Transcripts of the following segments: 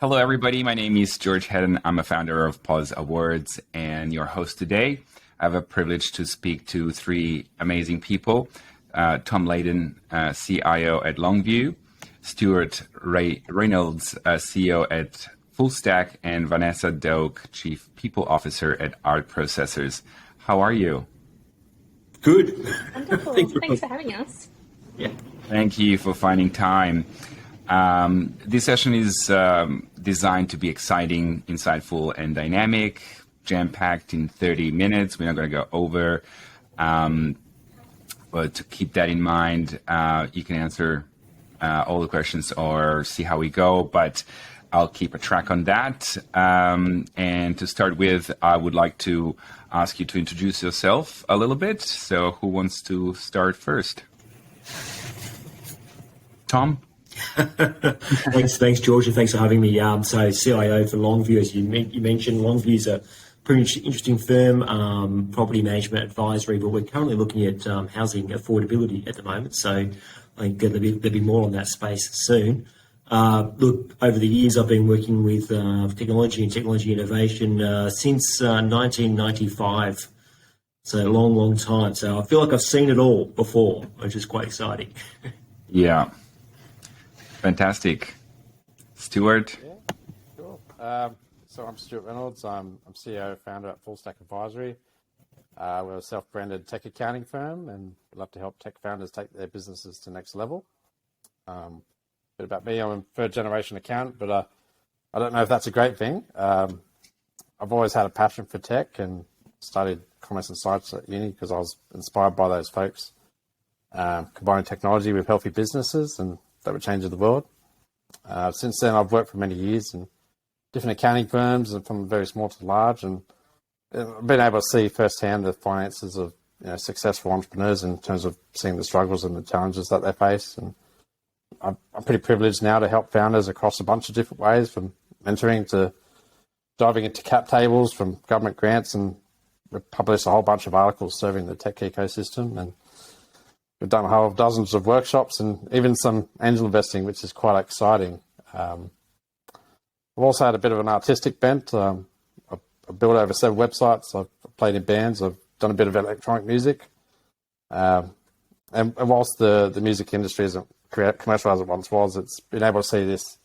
Hello, everybody. My name is George Hedon. I'm a founder of Pause Awards and your host today. I have a privilege to speak to three amazing people. Tom Leyden, CIO at LongView, Stuart Reynolds, CEO at Fullstack, and Vanessa Doake, Chief People Officer at Art Processors. How are you? Good. Wonderful. Thanks for having us. Yeah. Thank you for finding time. This session is designed to be exciting, insightful, and dynamic, jam-packed in 30 minutes. We're not going to go over. But to keep that in mind, you can answer all the questions or see how we go, but I'll keep a track on that. And to start with, I would like to ask you to introduce yourself a little bit. So who wants to start first? Tom? Thanks, George, and thanks for having me. So CIO for LongView, as you mentioned, LongView is a pretty interesting firm, property management advisory, but we're currently looking at housing affordability at the moment. So I think there'll be more on that space soon. Look, over the years, I've been working with technology and technology innovation since 1995. So a long time. So I feel like I've seen it all before, which is quite exciting. Yeah. Fantastic. Stuart? Yeah, sure. So I'm Stuart Reynolds. I'm CEO, founder at Fullstack Advisory. We're a self-branded tech accounting firm, and we love to help tech founders take their businesses to the next level. Bit about me, I'm a third-generation accountant, but I don't know if that's a great thing. I've always had a passion for tech and studied commerce and science at uni because I was inspired by those folks. Combining technology with healthy businesses and that would change the world. Since then, I've worked for many years in different accounting firms, and from very small to large, and I've been able to see firsthand the finances of successful entrepreneurs in terms of seeing the struggles and the challenges that they face. And I'm pretty privileged now to help founders across a bunch of different ways, from mentoring to diving into cap tables, from government grants, and we've published a whole bunch of articles serving the tech ecosystem. And we've done a whole dozens of workshops and even some angel investing, which is quite exciting. I've also had a bit of an artistic bent. I've built over 7 websites. I've played in bands. I've done a bit of electronic music. And whilst the music industry isn't commercial as it once was, it's been able to see this,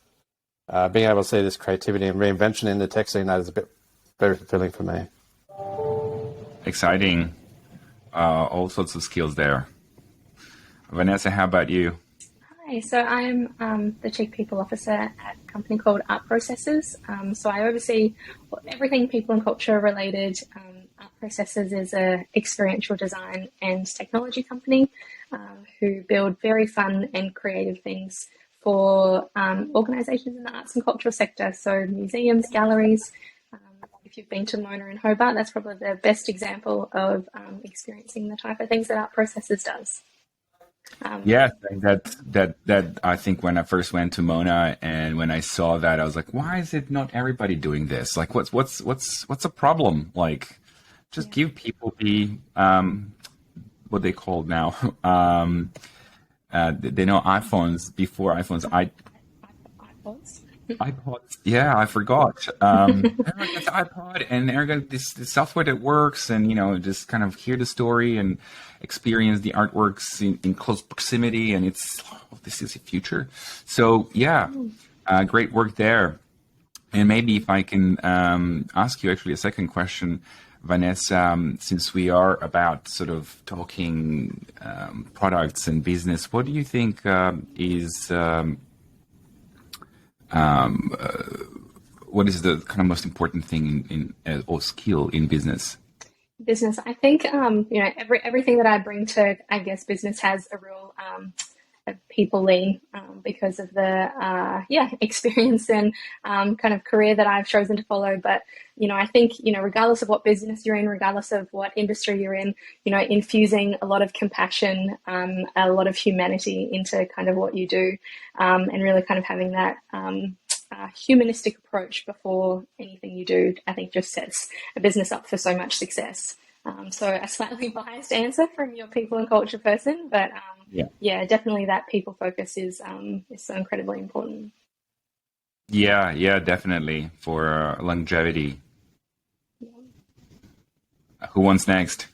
being able to see this creativity and reinvention in the tech scene, that is very fulfilling for me. Exciting. All sorts of skills there. Vanessa, how about you? Hi, so I'm the Chief People Officer at a company called Art Processors. So I oversee everything people and culture related. Art Processors is a experiential design and technology company who build very fun and creative things for organisations in the arts and cultural sector. So museums, galleries. If you've been to Mona in Hobart, that's probably the best example of experiencing the type of things that Art Processors does. Yeah, that I think when I first went to Mona and when I saw that, I was like, why is it not everybody doing this? Like, what's a problem? Like, just give people the what they call now. They know iPhones before iPhones. iPods. iPods. Yeah, I forgot. Everyone gets an iPod, and everyone got this software that works, and just kind of hear the story and experience the artworks in close proximity, and this is the future. So yeah, great work there. And maybe if I can ask you actually a second question, Vanessa, since we are about sort of talking products and business, what do you think is what is the kind of most important thing in or skill in business? Business, I think everything that I bring to, I guess, business has a real a people lean because of the experience and kind of career that I've chosen to follow. But I think regardless of what business you're in, regardless of what industry you're in, infusing a lot of compassion, a lot of humanity into kind of what you do, and really kind of having that humanistic approach before anything you do, I think just sets a business up for so much success. So a slightly biased answer from your people and culture person, but definitely that people focus is so incredibly important. Yeah, yeah, definitely for longevity. Who wants next?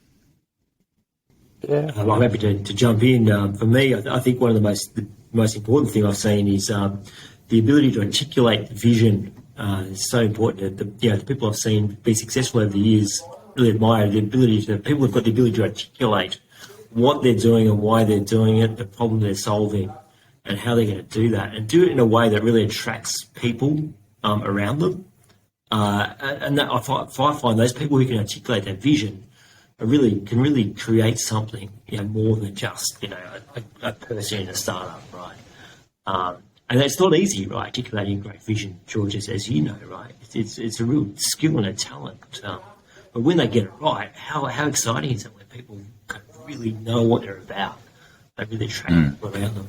Yeah. I'm happy to jump in. For me, I think one of the most important thing I've seen is the ability to articulate the vision is so important. The people I've seen be successful over the years really admire the ability to people who've got the ability to articulate what they're doing and why they're doing it, the problem they're solving, and how they're going to do that, and do it in a way that really attracts people around them. And that, I find those people who can articulate that vision can really create something, more than just a person in a startup, right? And it's not easy, right? Articulating great vision, George, as you know, right? It's a real skill and a talent. But when they get it right, how exciting is it when people kind of really know what they're about? They really attract people around them.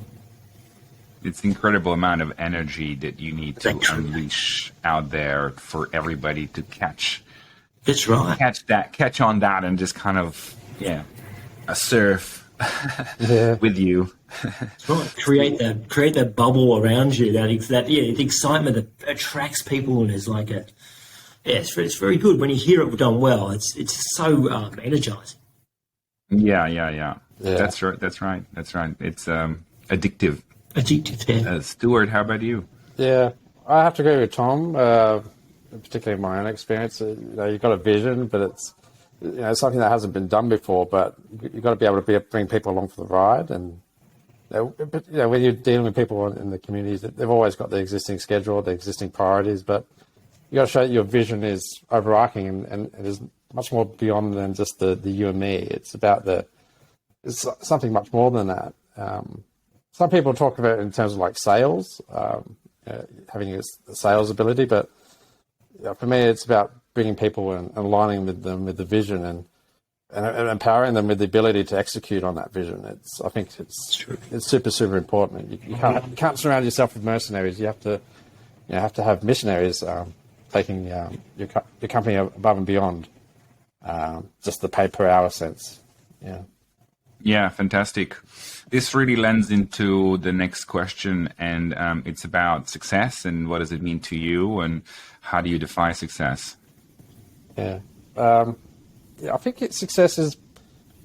It's the incredible amount of energy that you need to Exactly. unleash out there for everybody to That's right. catch on that, and just kind of surf Yeah. with you. That's right. Create that bubble around you. The excitement that attracts people, and is like it's very good when you hear it done well. It's so energizing. Yeah. Yeah. That's right. That's right. That's right. It's addictive. Addictive, yeah. Stuart, how about you? Yeah, I have to agree with Tom, particularly in my own experience. You've got a vision, but it's something that hasn't been done before. But you've got to be able to bring people along for the ride. And when you're dealing with people in the communities, they've always got the existing schedule, the existing priorities. But you got to show that your vision is overarching and it is much more beyond than just the you and me. It's about it's something much more than that. Some people talk about it in terms of like sales, having a sales ability, but for me, it's about bringing people and aligning with them with the vision and empowering them with the ability to execute on that vision. I think it's super important. You can't surround yourself with mercenaries. You have to have missionaries taking your company above and beyond just the pay per hour sense. Yeah. Yeah, fantastic. This really lends into the next question, and it's about success and what does it mean to you, and how do you define success? Yeah. I think success is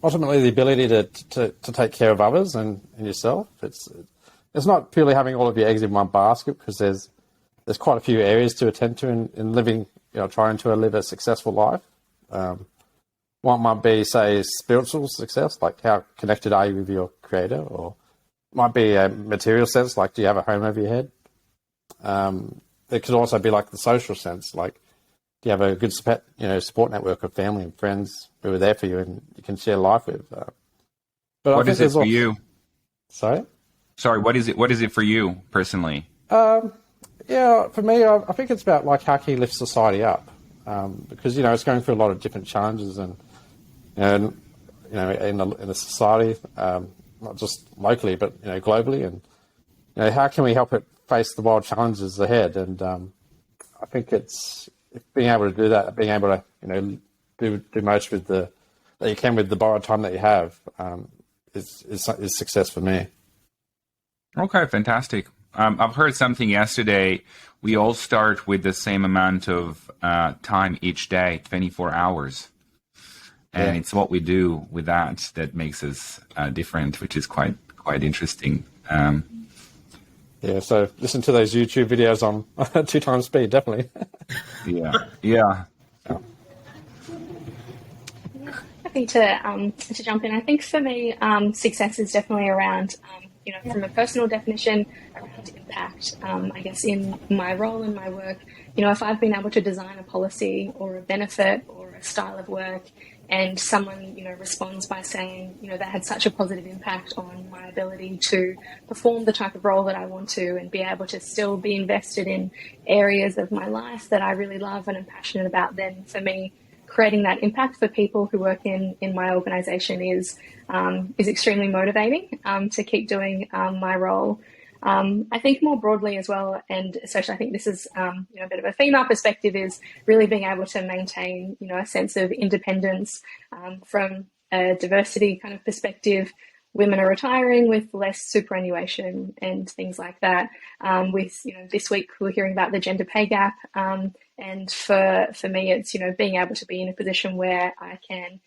ultimately the ability to take care of others and yourself. It's not purely having all of your eggs in one basket, because there's quite a few areas to attend to in living, trying to live a successful life. One might be, say, spiritual success, like how connected are you with your creator, or it might be a material sense, like do you have a home over your head? It could also be like the social sense, like do you have a good support network of family and friends who are there for you and you can share life with. But what is it for you? Sorry, what is it for you personally? Yeah, for me, I think it's about like how can you lift society up, because it's going through a lot of different challenges and in the society, not just locally but globally, and how can we help it face the wild challenges ahead? And I think it's being able to do that, being able to do most with that you can with the borrowed time that you have, is success for me. Okay, fantastic. I've heard something yesterday. We all start with the same amount of time each day, 24 hours. And it's what we do with that makes us different, which is quite interesting. Yeah, so listen to those YouTube videos on 2 times speed, definitely. Yeah. Happy to jump in. I think for me, success is definitely around, from a personal definition, around impact. I guess in my role and my work, if I've been able to design a policy or a benefit or a style of work, and someone, responds by saying, that had such a positive impact on my ability to perform the type of role that I want to, and be able to still be invested in areas of my life that I really love and am passionate about, then for me, creating that impact for people who work in my organization is extremely motivating to keep doing my role. I think more broadly as well, and especially I think this is a bit of a female perspective, is really being able to maintain a sense of independence from a diversity kind of perspective. women are retiring with less superannuation and things like that. With, this week we're hearing about the gender pay gap. And for me, it's, being able to be in a position where I can,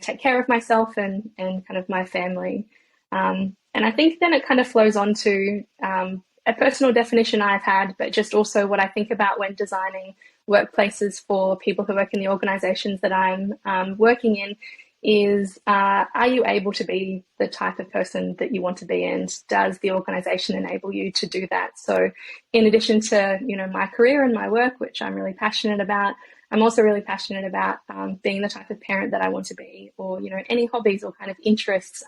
take care of myself and kind of my family. And I think then it kind of flows on to a personal definition I've had, but just also what I think about when designing workplaces for people who work in the organizations that I'm working in is, are you able to be the type of person that you want to be, and does the organization enable you to do that? So in addition to, my career and my work, which I'm really passionate about, I'm also really passionate about being the type of parent that I want to be, or, any hobbies or kind of interests,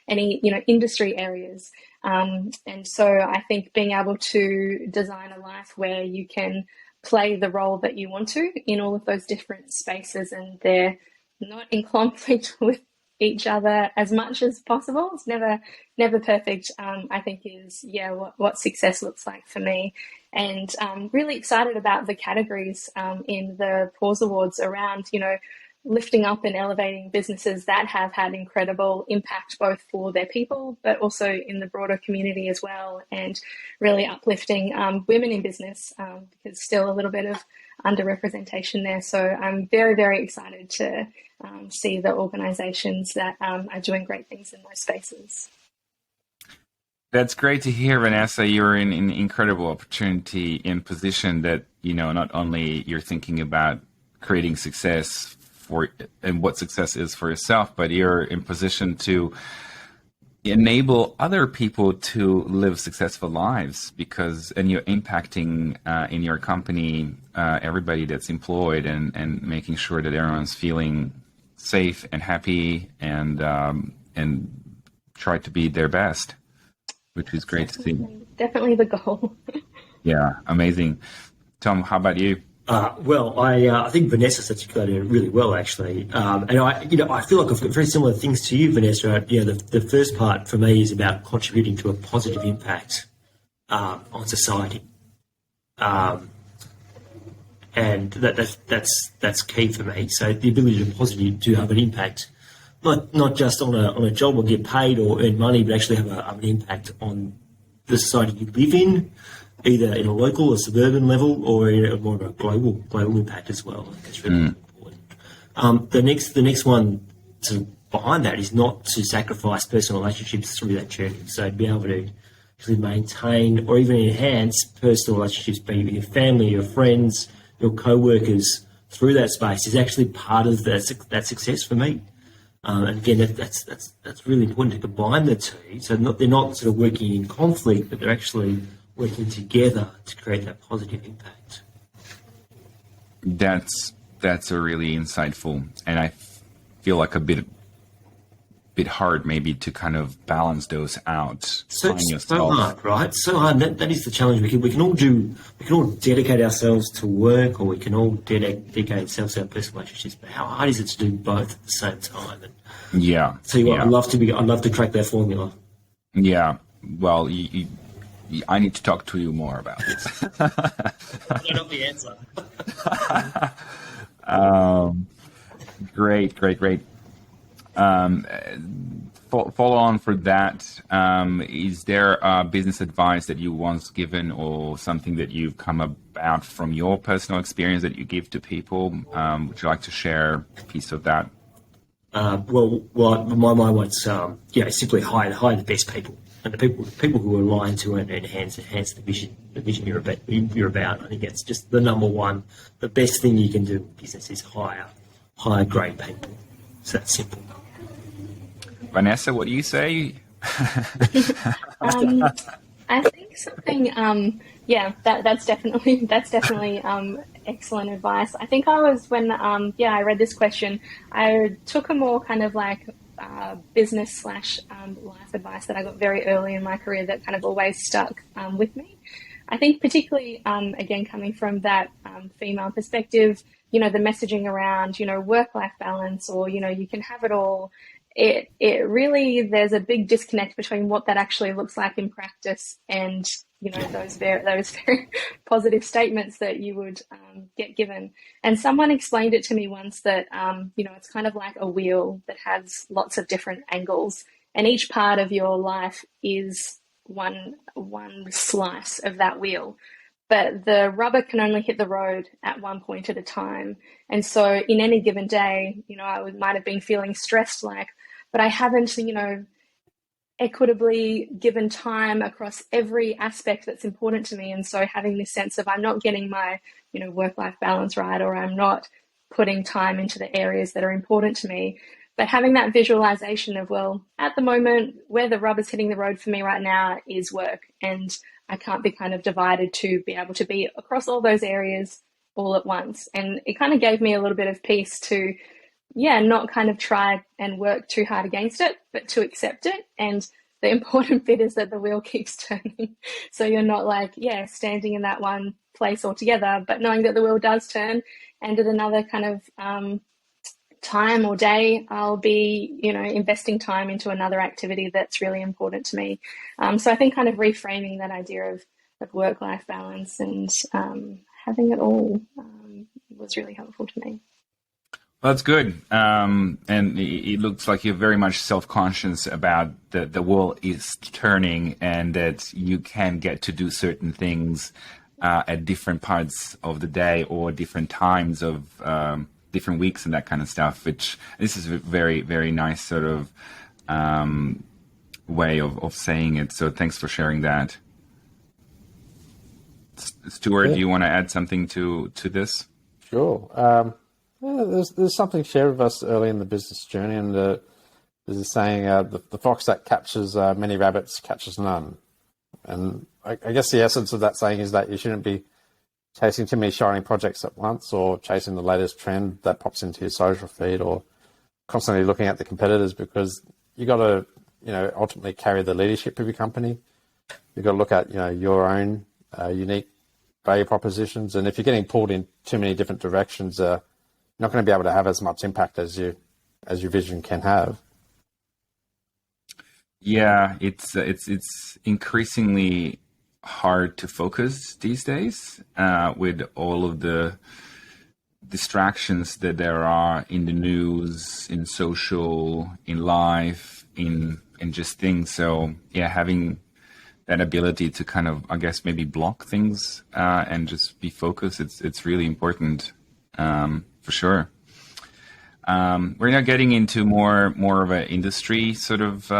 any, industry areas. And so I think being able to design a life where you can play the role that you want to in all of those different spaces, and they're not in conflict with each other as much as possible. It's never perfect, I think is, what success looks like for me. And really excited about the categories in the Pause Awards around, lifting up and elevating businesses that have had incredible impact both for their people, but also in the broader community as well, and really uplifting women in business, because still a little bit of underrepresentation there. So I'm very, very excited to see the organisations that are doing great things in those spaces. That's great to hear, Vanessa. You're in an incredible opportunity in position that, not only you're thinking about creating success and what success is for yourself, but you're in position to enable other people to live successful lives, and you're impacting in your company everybody that's employed, and making sure that everyone's feeling safe and happy and try to be their best, which is great to see. Definitely the goal. Yeah, amazing. Tom, how about you? I think Vanessa's articulated it really well, actually. And I feel like I've got very similar things to you, Vanessa. The first part for me is about contributing to a positive impact on society, and that's key for me. So the ability to have an impact, not just on a job or get paid or earn money, but actually have an impact on the society you live in, either in a local or suburban level, or in more of a global impact as well. I think that's really important. The next one behind that is not to sacrifice personal relationships through that journey. So to be able to actually maintain or even enhance personal relationships, be it with your family, your friends, your co-workers, through that space is actually part of that success for me. And again, that's really important to combine the two. So they're not sort of working in conflict, but they're actually working together to create that positive impact. That's a really insightful, and I feel like a bit hard maybe to kind of balance those out. So hard, right? So hard. That is the challenge. We can all dedicate ourselves to work, or we can all dedicate ourselves to our personal relationships. But how hard is it to do both at the same time? And yeah. Tell you what, I'd love to crack that formula. Yeah. Well, I need to talk to you more about this. I don't know the answer. Great. Follow on for that. Is there business advice that you once given, or something that you've come about from your personal experience that you give to people? Would you like to share a piece of that? Well, my one's simply hire the best people, and the people who are aligned to it and enhance the vision you're about. I think that's just the number one. The best thing you can do in business is hire great people. So that's simple. Vanessa, what do you say? I think something. That's definitely excellent advice. I think I was when I read this question, I took a more kind of like business / life advice that I got very early in my career that kind of always stuck with me. I think particularly again coming from that female perspective, the messaging around work-life balance, or you can have it all. It really, there's a big disconnect between what that actually looks like in practice and those very positive statements that you would get given. And someone explained it to me once that it's kind of like a wheel that has lots of different angles, and each part of your life is one slice of that wheel. But the rubber can only hit the road at one point at a time. And so in any given day, I might have been feeling stressed, but I haven't, equitably given time across every aspect that's important to me. And so having this sense of I'm not getting my, work-life balance right, or I'm not putting time into the areas that are important to me. But having that visualization of, well, at the moment, where the rubber's hitting the road for me right now is work. And I can't be kind of divided to be able to be across all those areas all at once. And it kind of gave me a little bit of peace to, not kind of try and work too hard against it, but to accept it. And the important bit is that the wheel keeps turning. So you're not standing in that one place altogether, but knowing that the wheel does turn, and at another kind of time or day, I'll be, investing time into another activity that's really important to me. So I think kind of reframing that idea of work-life balance and having it all was really helpful to me. Well, that's good. And it looks like you're very much self-conscious about the wheel is turning, and that you can get to do certain things at different parts of the day or different times of different weeks and that kind of stuff, which this is a very, very nice sort of way of saying it. So thanks for sharing that. Stuart, do you want to add something to this? Sure. There's something shared with us early in the business journey, and there's a saying, the fox that captures many rabbits catches none. And I guess the essence of that saying is that you shouldn't be chasing too many shiny projects at once, or chasing the latest trend that pops into your social feed, or constantly looking at the competitors, because you got to, ultimately carry the leadership of your company. You've got to look at, your own unique value propositions. And if you're getting pulled in too many different directions, you're not going to be able to have as much impact as your vision can have. Yeah, it's increasingly hard to focus these days with all of the distractions that there are in the news, in social, in life, in just things. So yeah, having that ability to kind of, I guess, maybe block things and just be focused, it's really important for sure. We're now getting into more of an industry sort of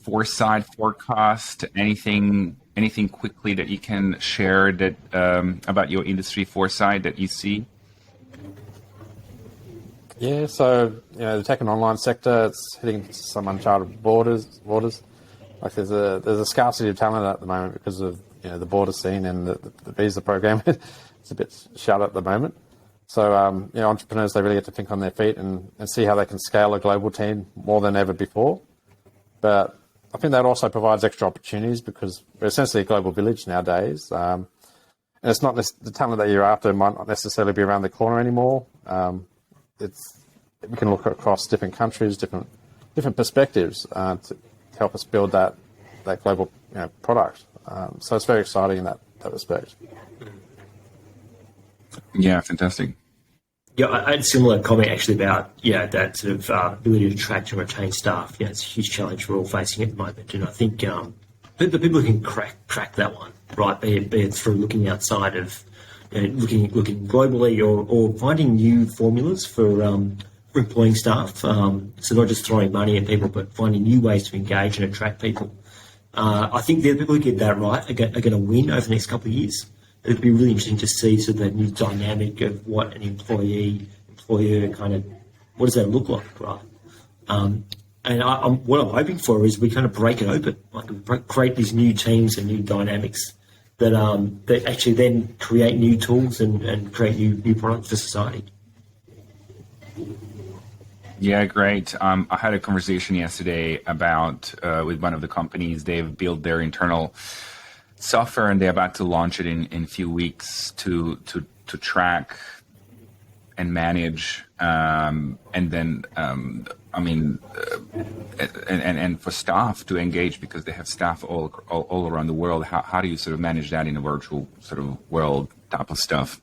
foresight, forecast. Anything quickly that you can share that about your industry foresight that you see? Yeah, so the tech and online sector, it's hitting some uncharted borders. Like there's a scarcity of talent at the moment because of the border scene and the visa program. It's a bit shut at the moment. So entrepreneurs, they really get to think on their feet and see how they can scale a global team more than ever before. But I think that also provides extra opportunities because we're essentially a global village nowadays. And it's not the talent that you're after might not necessarily be around the corner anymore. We can look across different countries, different perspectives to help us build that global product. So it's very exciting in that respect. Yeah, fantastic. Yeah, I had a similar comment actually about that sort of ability to attract and retain staff. It's a huge challenge we're all facing at the moment, and I think the people who can crack that one, right? Be it through looking outside of looking globally or finding new formulas for employing staff. So not just throwing money at people, but finding new ways to engage and attract people. I think the people who get that right are going to win over the next couple of years. It'd be really interesting to see sort of that new dynamic of what an employer kind of, what does that look like, right? And what I'm hoping for is we kind of break it open, like we create these new teams and new dynamics that actually then create new tools and create new products for society. Yeah, great. I had a conversation yesterday about with one of the companies. They've built their internal software and they're about to launch it in a few weeks to track and manage and then I mean, and for staff to engage because they have staff all around the world. How do you sort of manage that in a virtual sort of world type of stuff?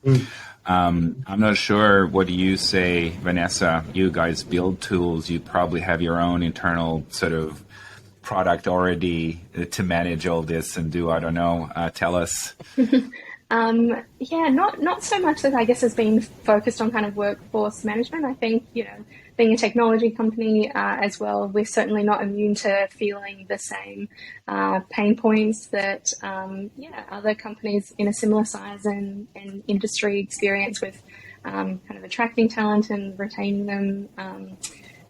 I'm not sure. What do you say, Vanessa? You guys build tools. You probably have your own internal sort of product already to manage all this and do. I don't know. Tell us. Yeah, not so much that I guess has been focused on kind of workforce management. I think, being a technology company as well, we're certainly not immune to feeling the same pain points that other companies in a similar size and industry experience with kind of attracting talent and retaining them.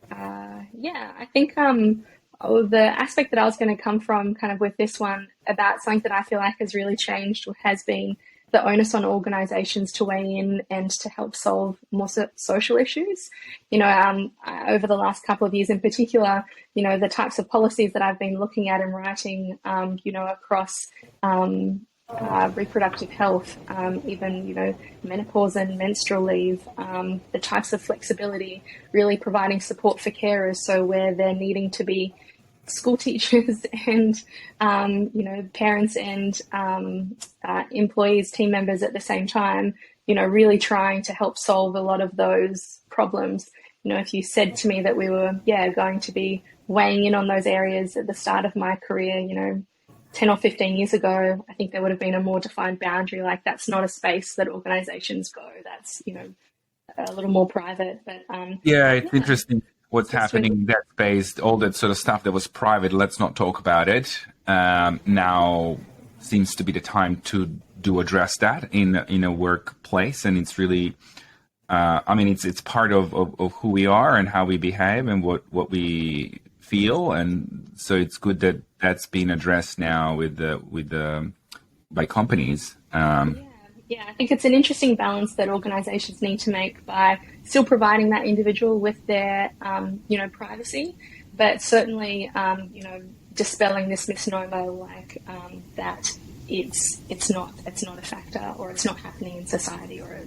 I think the aspect that I was going to come from kind of with this one about something that I feel like has really changed has been the onus on organisations to weigh in and to help solve more social issues. Over the last couple of years in particular, the types of policies that I've been looking at and writing, across reproductive health, even, menopause and menstrual leave, the types of flexibility, really providing support for carers. So where they're needing to be school teachers and, parents and employees, team members at the same time, really trying to help solve a lot of those problems. If you said to me that we were, going to be weighing in on those areas at the start of my career, 10 or 15 years ago, I think there would have been a more defined boundary. Like, that's not a space that organizations go. That's, a little more private. But it's interesting what's happening in that space. All that sort of stuff that was private, let's not talk about it. Now seems to be the time to address that in a workplace, and it's really, it's part of who we are and how we behave and what we feel, and so it's good that that's being addressed now by companies. I think it's an interesting balance that organisations need to make by still providing that individual with their, privacy, but certainly, dispelling this misnomer that it's not a factor, or it's not happening in society, or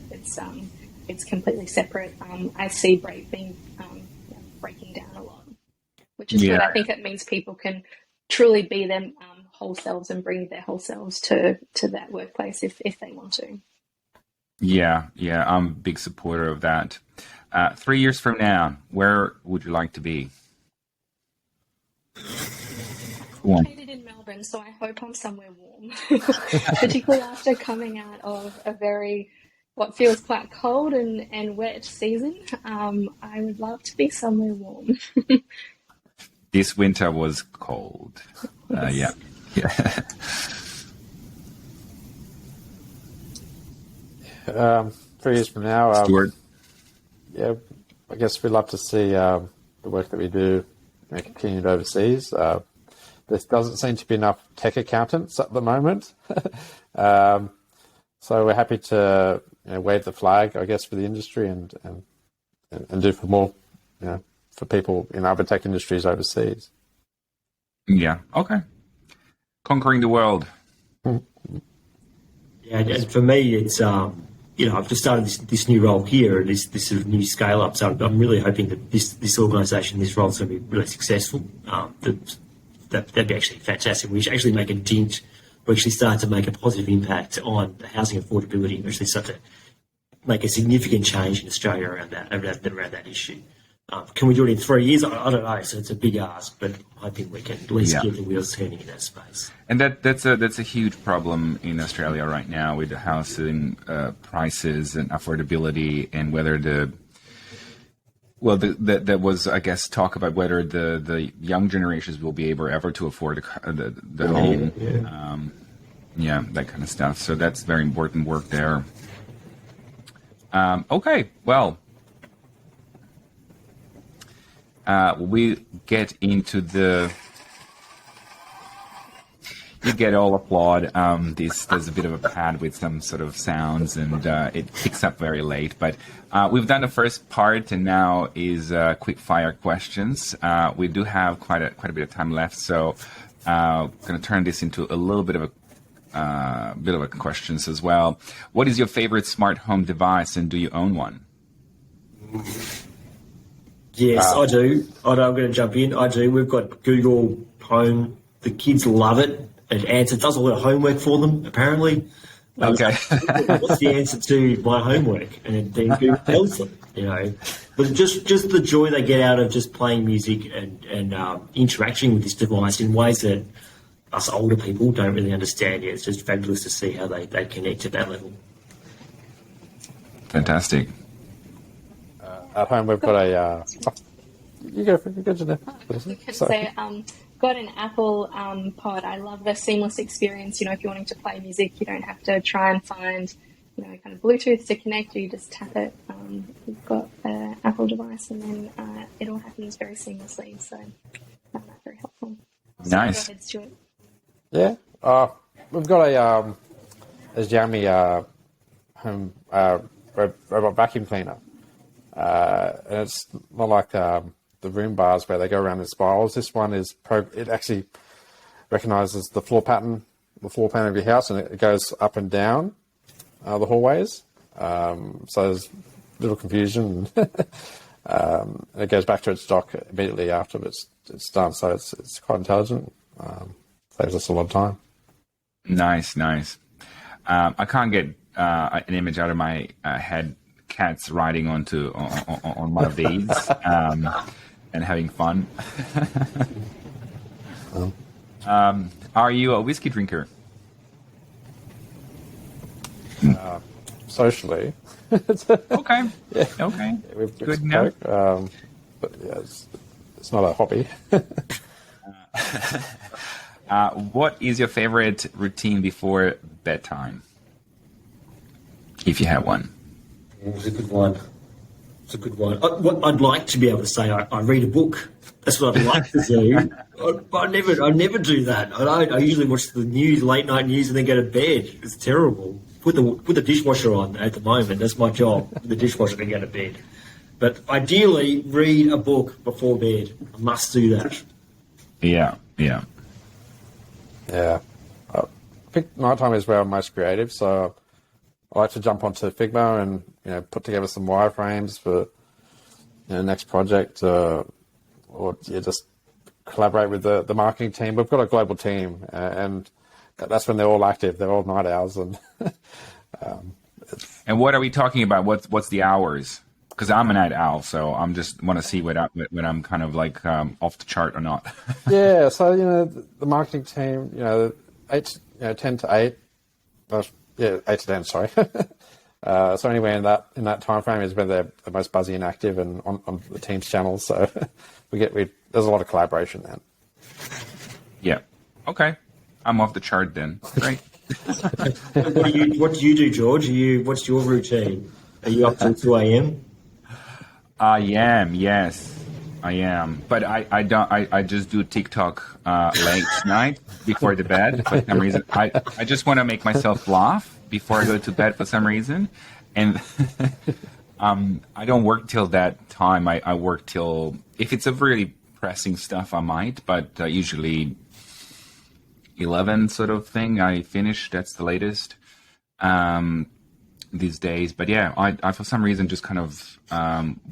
it's completely separate. I see breaking down a lot, which is good. I think it means people can truly be them whole selves and bring their whole selves to that workplace if they want to. Yeah, I'm a big supporter of that. 3 years from now, where would you like to be? I'm located in Melbourne, so I hope I'm somewhere warm, particularly after coming out of a what feels quite cold and wet season. I would love to be somewhere warm. This winter was cold. Yeah. 3 years from now, Stuart? I guess we'd love to see the work that we do continued overseas. There doesn't seem to be enough tech accountants at the moment. So we're happy to wave the flag, I guess, for the industry and do for more, for people in other tech industries overseas. Yeah. Okay. Conquering the world. Yeah, and for me, it's I've just started this new role here, this sort of new scale up. So I'm really hoping that this organisation, this role, is going to be really successful. That'd be actually fantastic. We should actually make a dent. We actually start to make a positive impact on the housing affordability. We actually start to make a significant change in Australia around that issue. Can we do it in 3 years? I don't know. So it's a big ask, but I'm hoping we can at least get the wheels turning in that space. And that's a huge problem in Australia right now with the housing prices and affordability, and whether that was, I guess, talk about whether the young generations will be able ever to afford the home. That kind of stuff. So that's very important work there. Okay, well. We get into you get all applaud. There's a bit of a pad with some sort of sounds, and it picks up very late. But we've done the first part, and now is quick fire questions. We do have quite a bit of time left, so I'm going to turn this into a little bit of a questions as well. What is your favorite smart home device, and do you own one? Yes, I do. I'm going to jump in. I do. We've got Google Home. The kids love it. It does all the homework for them, apparently. Okay. What's the answer to my homework? And then Google tells them, But just the joy they get out of just playing music and interacting with this device in ways that us older people don't really understand yet. It's just fabulous to see how they connect at that level. Fantastic. At home, we've got a... you go for it, Jeanette. Got an Apple pod. I love the seamless experience. If you're wanting to play music, you don't have to try and find, kind of Bluetooth to connect. You just tap it. You've got an Apple device, and then it all happens very seamlessly. So I found that very helpful. Nice. So go ahead, Stuart. Yeah. We've got a Xiaomi home robot vacuum cleaner. And it's not like the room bars where they go around in spirals. This one it actually recognises the floor plan of your house, and it goes up and down the hallways. So there's little confusion. And it goes back to its dock immediately after it's done. So it's quite intelligent. Saves us a lot of time. Nice. I can't get an image out of my head. Cats riding on one of these and having fun. Are you a whiskey drinker? Socially. Okay. Yeah. Okay. Yeah, good enough. But yeah, it's not a hobby. What is your favorite routine before bedtime? If you have one. It's a good one. What I'd like to be able to say, I read a book. That's what I'd like to do. I never do that. I usually watch the news, late night news, and then go to bed. It's terrible. Put the dishwasher on at the moment. That's my job. Put the dishwasher and go to bed. But ideally, read a book before bed. I must do that. Yeah. I think nighttime is where I'm most creative, so I like to jump onto Figma and put together some wireframes for next project, or just collaborate with the marketing team. We've got a global team, and that's when they're all active. They're all night owls, and and what are we talking about? What's the hours? Because I'm a night owl, so I'm just want to see when I'm kind of like off the chart or not. Yeah, so the marketing team, 10 to 8. 8 to 10. Sorry. So anywhere in that time frame is when they're the most buzzy and active, and on the team's channels. So there's a lot of collaboration then. Yeah. Okay. I'm off the chart then. Great. What do you do, George? What's your routine? Are you up till 2 a.m.? I am. Yes, I am. But I don't. I just do TikTok late night before the bed for some reason. I just want to make myself laugh before I go to bed for some reason, and I don't work till that time. I work till, if it's a really pressing stuff, I might, but usually 11 sort of thing. I finish. That's the latest these days. But yeah, I for some reason just kind of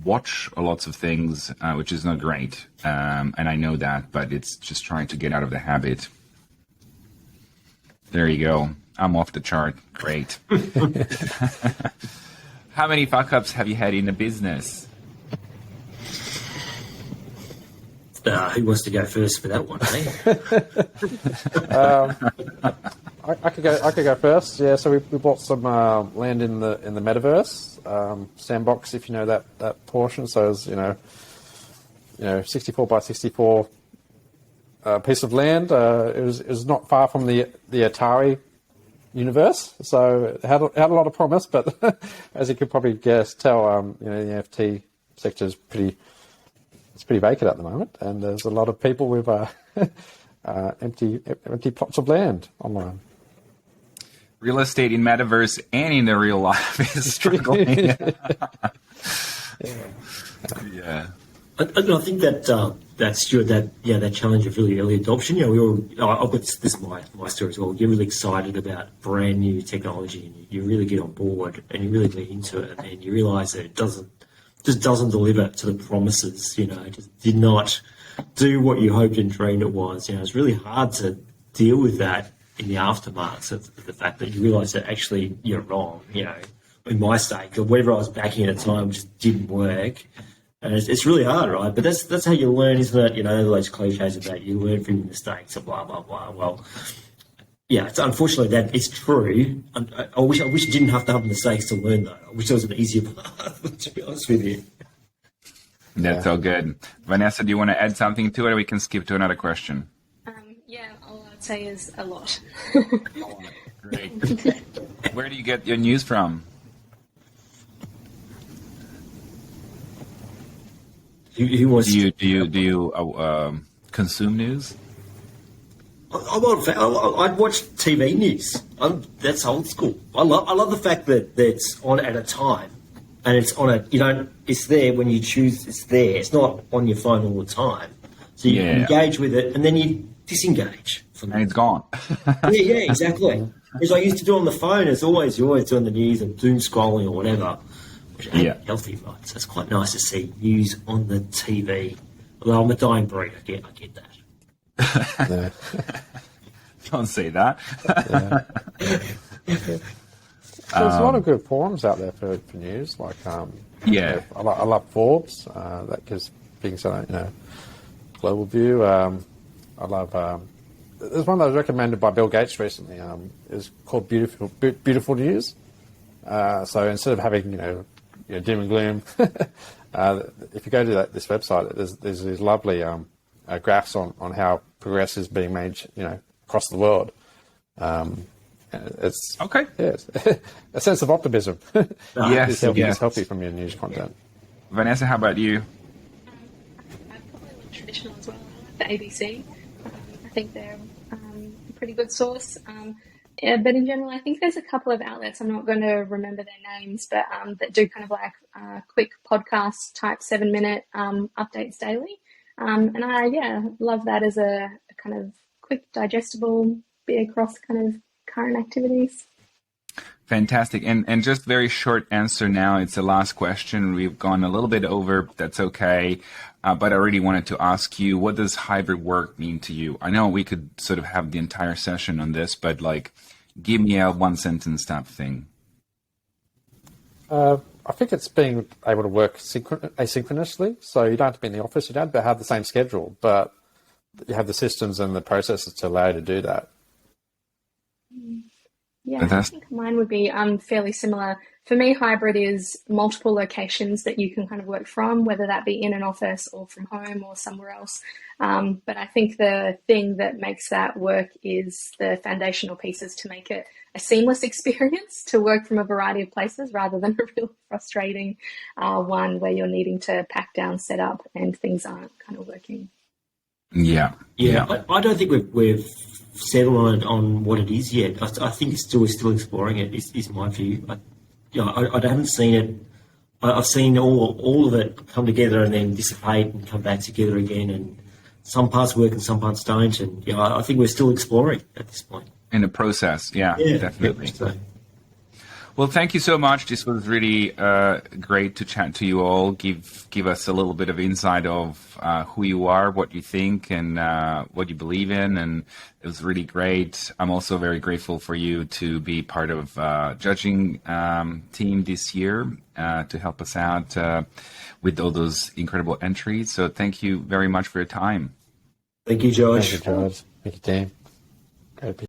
watch lots of things, which is not great, and I know that, but it's just trying to get out of the habit. There you go. I'm off the chart. Great. How many fuck-ups have you had in the business? Who wants to go first for that one, I could go first. Yeah, so we bought some land in the metaverse, Sandbox, if you know that portion. So it's 64 by 64 piece of land. It was not far from the Atari universe, so it had a lot of promise. But as you could probably tell, the NFT sector is pretty vacant at the moment, and there's a lot of people with empty plots of land online. Real estate in metaverse and in the real life is struggling. Yeah. I think that Stuart, that challenge of really early adoption. This is my story as well. You're really excited about brand new technology, and you really get on board, and you really lean into it, and you realise that just doesn't deliver to the promises. Just did not do what you hoped and dreamed it was. It's really hard to deal with that in the aftermath of the fact that you realise that actually you're wrong. In my stake, or whatever I was backing at the time just didn't work. And it's really hard, right? But that's how you learn, isn't it? Those cliches about you learn from your mistakes and blah, blah, blah. Well, yeah, it's unfortunately that it's true. I wish I didn't have to have mistakes to learn, though. I wish there was an easier path, to be honest with you. That's all good. Vanessa, do you want to add something to it, or we can skip to another question? Yeah, all I'd say is a lot. Great. Where do you get your news from? Do you consume news? I'd watch TV news. That's old school. I love the fact that it's on at a time, and it's on it's there when you choose. It's there. It's not on your phone all the time. So you engage with it, and then you disengage. And it's gone. yeah, exactly. As I used to do on the phone, you're always doing the news and doom scrolling or whatever. Which ain't healthy, right? So it's quite nice to see news on the TV. Although I'm a dying breed, I get that. Don't say that. There's a lot of good forums out there for news. Like, I love Forbes. That gives things, global view. I love. There's one that was recommended by Bill Gates recently. It's called Beautiful News. So instead of having doom and gloom, if you go to this website, there's these lovely graphs on how progress is being made, across the world. It's okay. Yeah, a sense of optimism. Yes, it's healthy from your news content. Vanessa, how about you? I probably like traditional as well. I like the ABC. I think they're a pretty good source. But in general, I think there's a couple of outlets, I'm not going to remember their names, but that do kind of like quick podcast type 7-minute updates daily. And I love that as a kind of quick, digestible, be across kind of current activities. Fantastic. And just very short answer now. It's the last question. We've gone a little bit over. That's okay. But I really wanted to ask you, what does hybrid work mean to you? I know we could sort of have the entire session on this, but give me a one sentence type thing. I think it's being able to work asynchronously. So you don't have to be in the office, but have the same schedule, but you have the systems and the processes to allow you to do that. Yeah, I think mine would be fairly similar. For me, hybrid is multiple locations that you can kind of work from, whether that be in an office or from home or somewhere else. But I think the thing that makes that work is the foundational pieces to make it a seamless experience to work from a variety of places rather than a real frustrating one where you're needing to pack down, set up, and things aren't kind of working. Yeah. I don't think we've settled on what it is yet. I think we're still exploring it. Is my view. I haven't seen it. I've seen all of it come together and then dissipate and come back together again. And some parts work and some parts don't. And I think we're still exploring at this point. In the process, definitely. Well, thank you so much. This was really great to chat to you all. Give us a little bit of insight of who you are, what you think, and what you believe in. And it was really great. I'm also very grateful for you to be part of judging team this year to help us out with all those incredible entries. So thank you very much for your time. Thank you, George. Thank you, George. Thank you, team. Great.